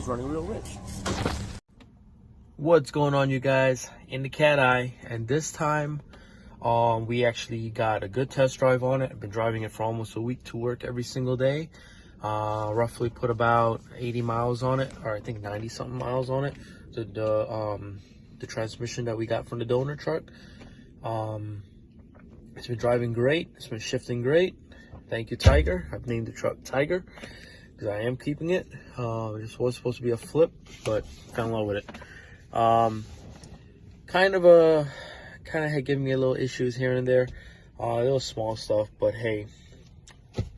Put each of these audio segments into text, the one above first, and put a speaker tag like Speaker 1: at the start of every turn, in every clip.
Speaker 1: running real rich.
Speaker 2: What's going on, you guys? In the cat eye, and this time we actually got a good test drive on it. I've been driving it for almost a week to work every single day. Roughly put about 80 miles on it, or I think 90 something miles on it. The transmission that we got from the donor truck. It's been driving great. It's been shifting great. Thank you, Tiger. I've named the truck Tiger because I am keeping it. This was supposed to be a flip, but fell in love with it. Kind of had given me a little issues here and there, little small stuff, but hey,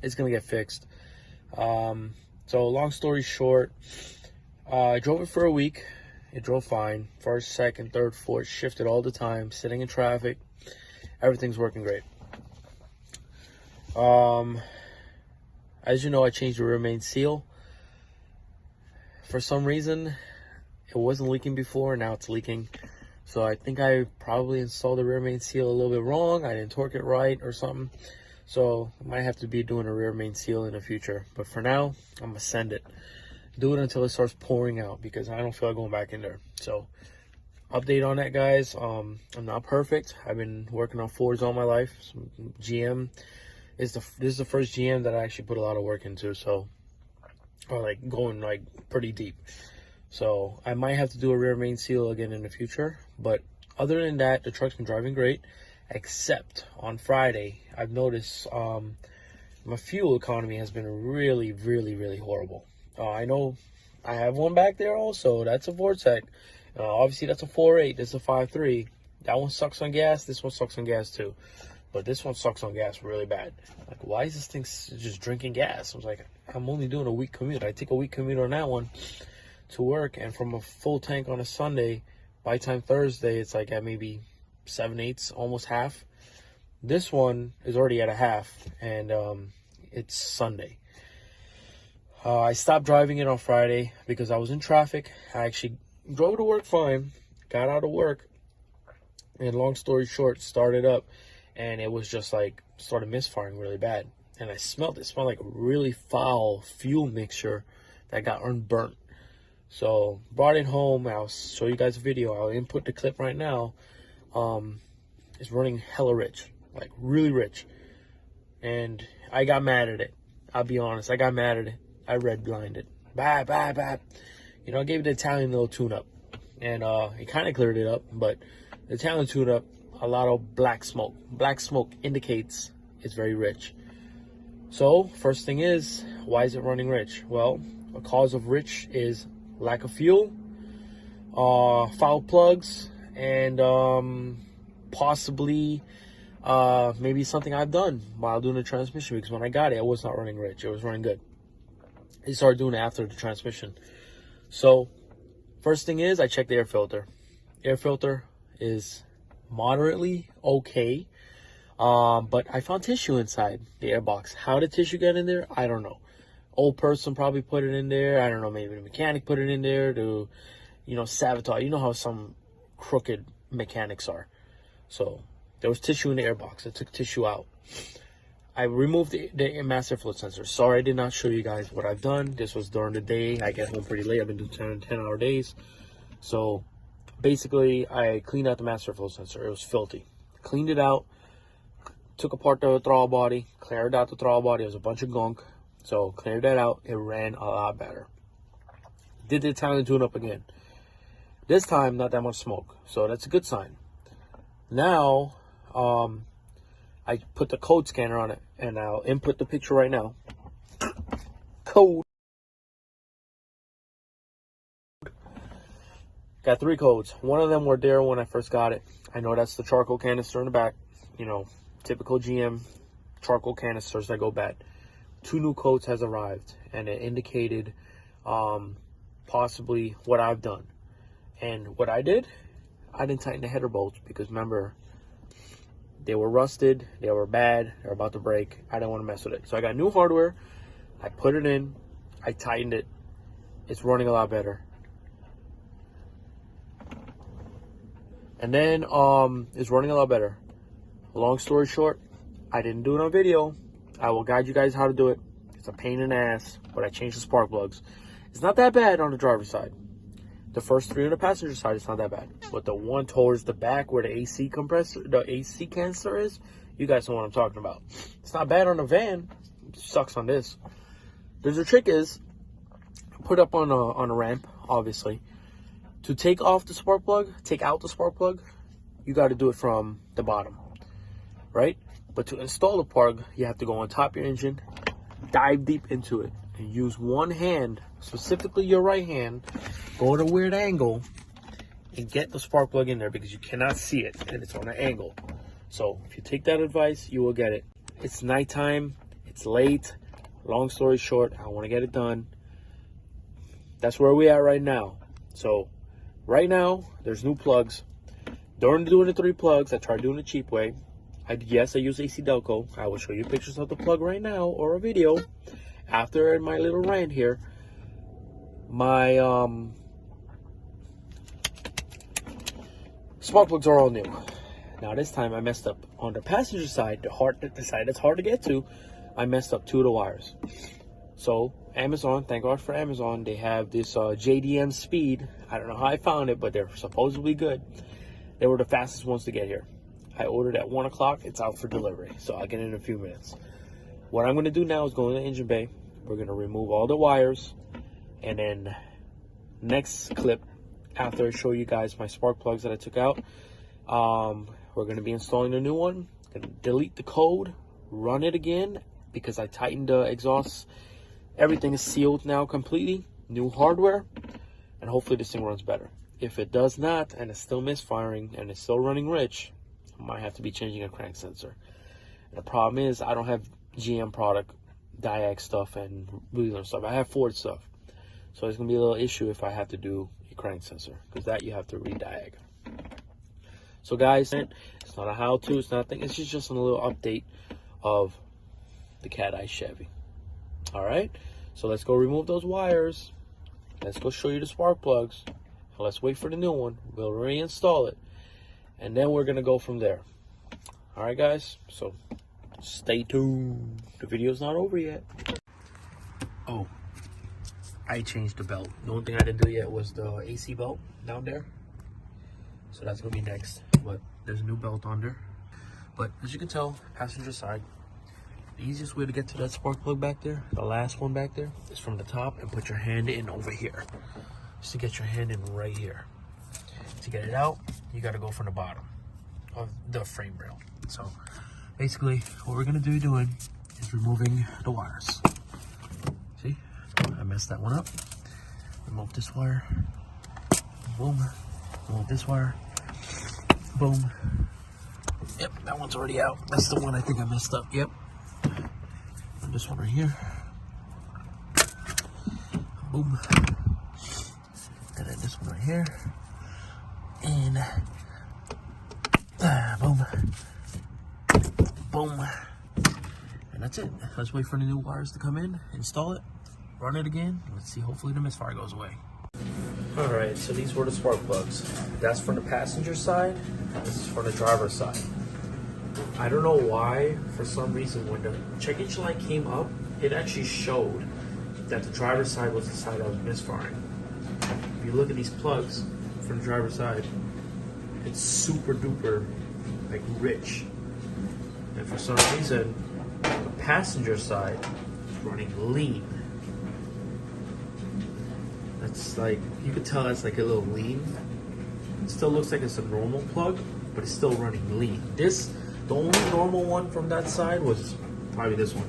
Speaker 2: it's gonna get fixed. So long story short, I drove it for a week. It drove fine. First, second, third, fourth, shifted all the time, sitting in traffic. Everything's working great. As you know, I changed the rear main seal. For some reason, it wasn't leaking before, now it's leaking. So I think I probably installed the rear main seal a little bit wrong. I didn't torque it right or something. So I might have to be doing a rear main seal in the future. But for now, I'm gonna send it. Do it until it starts pouring out because I don't feel like going back in there. So update on that, guys. I'm not perfect. I've been working on Fords all my life. GM is this is the first GM that I actually put a lot of work into. So, or like going like pretty deep. So I might have to do a rear main seal again in the future. But other than that, the truck's been driving great. Except on Friday, I've noticed my fuel economy has been really, really, really horrible. I know I have one back there also. That's a Vortec. Obviously, that's a 4.8. This is a 5.3. That one sucks on gas. This one sucks on gas too. But this one sucks on gas really bad. Like, why is this thing just drinking gas? I was like, I'm only doing a week commute. I take a week commute on that one to work, and from a full tank on a Sunday, by time Thursday, it's like at maybe 7/8, almost half. This one is already at a half, and it's Sunday. I stopped driving it on Friday because I was in traffic. I actually drove to work fine, got out of work, and long story short, started up, and it was just like started misfiring really bad. And I smelled it. It smelled like a really foul fuel mixture that got unburnt. So brought it home. I'll show you guys a video. I'll input the clip right now. It's running hella rich, like really rich. And I got mad at it. I'll be honest. I got mad at it. I red blinded. Bad. You know, I gave it the Italian little tune-up. And it kind of cleared it up. But the Italian tune-up, a lot of black smoke. Black smoke indicates it's very rich. So, first thing is, why is it running rich? Well, a cause of rich is lack of fuel, foul plugs, and possibly maybe something I've done while doing the transmission, because when I got it, it was not running rich. It was running good. I started doing it after the transmission. So first thing is I checked the air filter. Air filter is moderately okay, but I found tissue inside the air box. How did tissue get in there? I don't know. Old person probably put it in there. I don't know, maybe the mechanic put it in there to, you know, sabotage. You know how some crooked mechanics are. So there was tissue in the air box. I took tissue out. I removed the master flow sensor. Sorry I did not show you guys what I've done. This was during the day. I get home pretty late. I've been doing 10-hour days. So basically, I cleaned out the master flow sensor. It was filthy. Cleaned it out. Took apart the throttle body. Cleared out the throttle body. It was a bunch of gunk. So cleared that out. It ran a lot better. Did the Italian tune-up again. This time, not that much smoke. So that's a good sign. Now, I put the code scanner on it, and I'll input the picture right now. Code. Got 3 codes. One of them were there when I first got it. I know that's the charcoal canister in the back. You know, typical GM charcoal canisters that go bad. 2 new codes has arrived, and it indicated possibly what I've done. And what I did, I didn't tighten the header bolts because remember, they were rusted, they were bad, they were about to break. I didn't want to mess with it. So I got new hardware, I put it in, I tightened it. It's running a lot better. And then it's running a lot better. Long story short, I didn't do it on video. I will guide you guys how to do it. It's a pain in the ass, but I changed the spark plugs. It's not that bad on the driver's side. The first 3 on the passenger side, it's not that bad. But the one towards the back where the AC compressor, the AC canister is, you guys know what I'm talking about. It's not bad on the van. It sucks on this. The trick is, put up on a ramp, obviously. To take out the spark plug, you got to do it from the bottom, right? But to install the plug, you have to go on top of your engine, dive deep into it, and use one hand, specifically your right hand, go at a weird angle, and get the spark plug in there because you cannot see it, and it's on an angle. So if you take that advice, you will get it. It's nighttime, it's late. Long story short, I want to get it done. That's where we are right now. So right now, there's new plugs. During doing the 3 plugs, I tried doing the cheap way. Yes, I use AC Delco. I will show you pictures of the plug right now or a video. After my little rant here, my spark plugs are all new. Now this time I messed up on the passenger side, the side that's hard to get to. I messed up 2 of the wires. So Amazon, thank God for Amazon, they have this JDM speed. I don't know how I found it, but they're supposedly good. They were the fastest ones to get here. I ordered at 1 o'clock. It's out for delivery, so I'll get it in a few minutes. What I'm going to do now is go in the engine bay. We're going to remove all the wires. And then next clip, after I show you guys my spark plugs that I took out, we're going to be installing a new one. Going to delete the code, run it again, because I tightened the exhaust. Everything is sealed now completely. New hardware. And hopefully this thing runs better. If it does not, and it's still misfiring, and it's still running rich, I might have to be changing a crank sensor. And the problem is I don't have GM product, Diag stuff, and Wheeler stuff. I have Ford stuff. So it's going to be a little issue if I have to do a crank sensor, because that you have to re-diag. So guys, it's not a how-to, it's nothing. It's just a little update of the Cat Eye Chevy. Alright, so let's go remove those wires. Let's go show you the spark plugs. Let's wait for the new one. We'll reinstall it. And then we're going to go from there. Alright guys, so stay tuned. The video's not over yet. Oh, I changed the belt. The only thing I didn't do yet was the AC belt down there. So that's going to be next. But there's a new belt under. But as you can tell, passenger side, the easiest way to get to that spark plug back there, the last one back there, is from the top and put your hand in over here. Just to get your hand in right here. To get it out, you got to go from the bottom of the frame rail. So basically what we're going to be doing is removing the wires. See, I messed that one up. Remove this wire, boom. Remove this wire, boom. Yep, that one's already out. That's the one I think I messed up. Yep. And this one right here, boom. And then this one right here, and boom, boom. And that's it. Let's wait for the new wires to come in, install it, run it again. Let's see, hopefully the misfire goes away. Alright, so these were the spark plugs. That's for the passenger side, this is for the driver's side. I don't know why, for some reason, when the check engine light came up, it actually showed that the driver's side was the side that was misfiring. If you look at these plugs from the driver's side, it's super duper, like, rich. And for some reason, the passenger side is running lean. That's like, you could tell that's like a little lean. It still looks like it's a normal plug, but it's still running lean. This, the only normal one from that side was probably this one.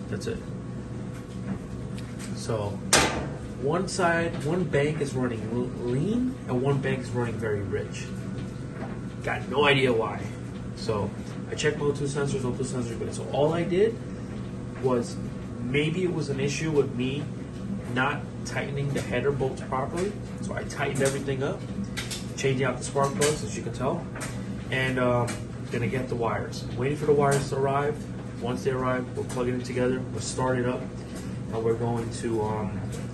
Speaker 2: That's it. So, one side, one bank is running lean, and one bank is running very rich. Got no idea why. So, I checked O2 sensors, but so all I did was, maybe it was an issue with me not tightening the header bolts properly. So I tightened everything up, changing out the spark plugs, as you can tell, and gonna get the wires. I'm waiting for the wires to arrive. Once they arrive, we'll plug it in together, we'll start it up, and we're going to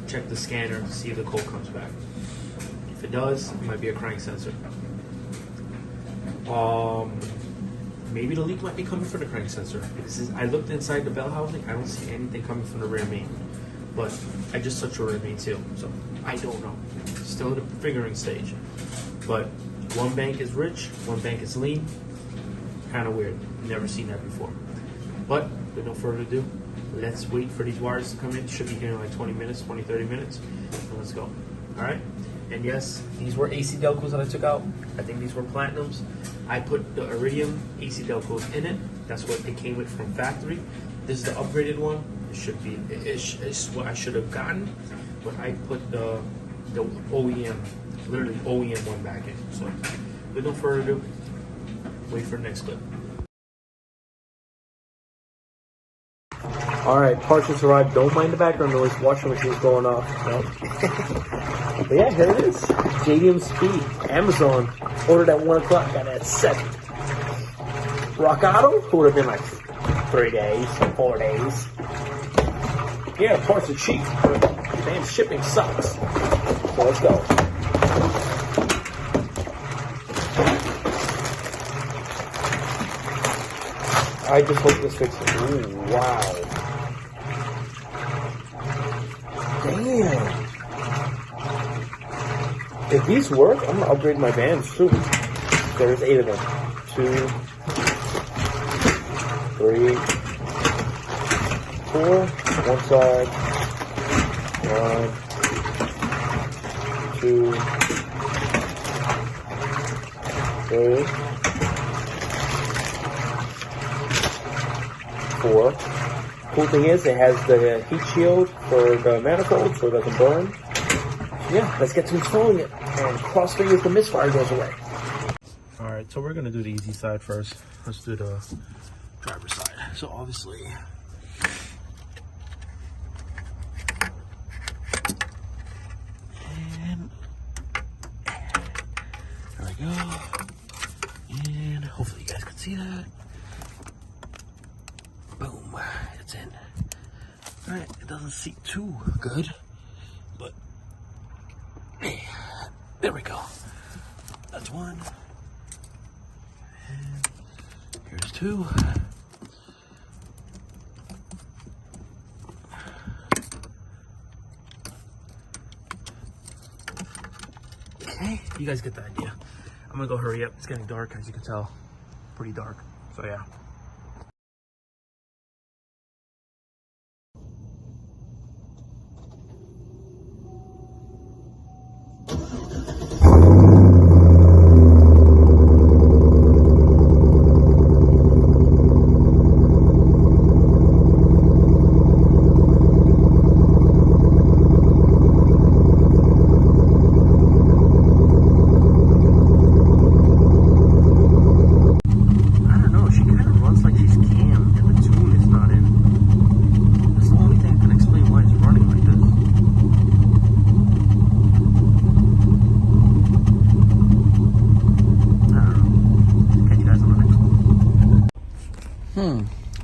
Speaker 2: check the scanner to see if the code comes back. If it does, it might be a crank sensor. Maybe the leak might be coming from the crank sensor. I looked inside the bell housing, I don't see anything coming from the rear main. but I just touched the remain seal, so I don't know. Still in the figuring stage. But one bank is rich, one bank is lean. Kind of weird. Never seen that before. But with no further ado, let's wait for these wires to come in. Should be here in like 20 minutes, 20, 30 minutes. So let's go. All right. And yes, these were AC Delcos that I took out. I think these were Platinums. I put the Iridium AC Delcos in it. That's what it came with from factory. This is the upgraded one. It should be, it's what I should have gotten. But I put the OEM, literally OEM one back in. So with no further ado, wait for the next clip. All right, parts just arrived. Don't mind the background noise. Washing machine's going off. No. But yeah, here it is. JDM Speed, Amazon. Ordered at 1 o'clock, got it at 7. Rock Auto would have been like 3 days, 4 days. Yeah, parts are cheap, but damn shipping sucks. So let's go. I just hope this fixes it. Ooh, wow. Damn. If these work, I'm gonna upgrade my bands too. There's 8 of them. 2, 3, 4. One side. 1, 2, 3, 4. Cool thing is it has the heat shield for the manifold so it doesn't burn. Yeah, let's get to installing it and cross fingers the misfire goes away. Alright, so we're gonna do the easy side first. Let's do the driver's side. So obviously and there we go. And hopefully you guys can see that. Boom, it's in. Alright, it doesn't seat too good, but hey, there we go. That's 1. And here's 2. Okay, you guys get the idea. I'm gonna go hurry up. It's getting dark, as you can tell. Pretty dark. So yeah.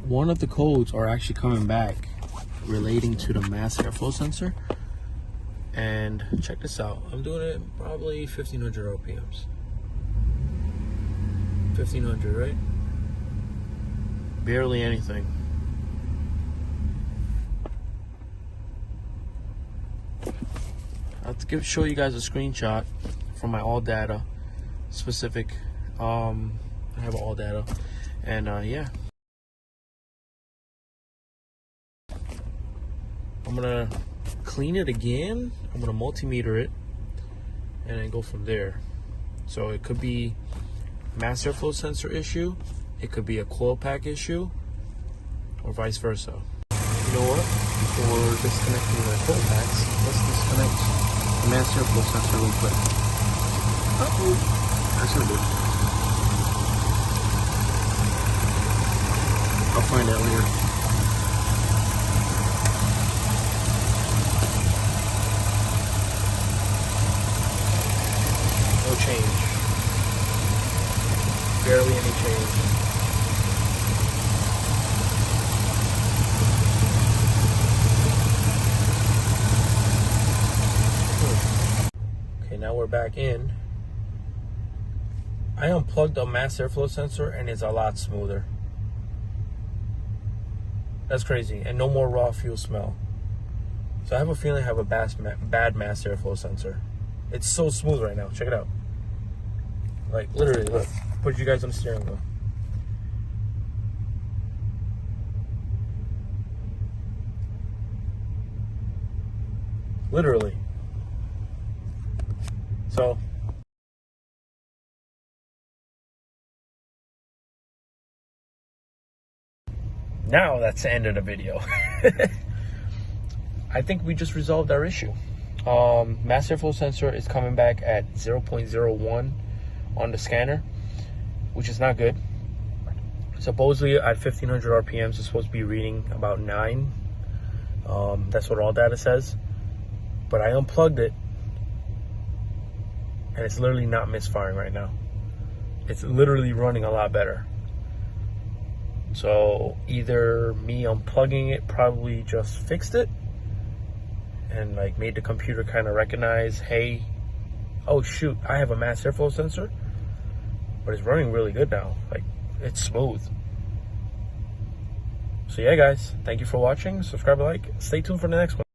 Speaker 2: One of the codes are actually coming back relating to the mass airflow sensor. And check this out. I'm doing it probably 1500 RPMs. 1500, right? Barely anything. I'll show you guys a screenshot from my all data specific. I have all data, and yeah. I'm gonna clean it again. I'm gonna multimeter it and then go from there. So it could be mass airflow sensor issue, it could be a coil pack issue, or vice versa. You know what? Before disconnecting the coil packs, let's disconnect the mass airflow sensor real quick. That's gonna do. I'll find out later. No change. Barely any change. Okay, now we're back in. I unplugged the mass airflow sensor and it's a lot smoother. That's crazy. And no more raw fuel smell. So I have a feeling I have a bad mass airflow sensor. It's so smooth right now. Check it out. Like, literally, look. Put you guys on the steering wheel. Literally. So now that's the end of the video. I think we just resolved our issue. Mass airflow sensor is coming back at 0.01 on the scanner, which is not good. Supposedly at 1500 RPMs, it's supposed to be reading about 9. That's what all data says. But I unplugged it, and it's literally not misfiring right now. It's literally running a lot better. So either me unplugging it probably just fixed it and like made the computer kind of recognize, hey, oh shoot, I have a mass airflow sensor, but it's running really good now. Like, it's smooth. So yeah, guys, thank you for watching. Subscribe, like, stay tuned for the next one.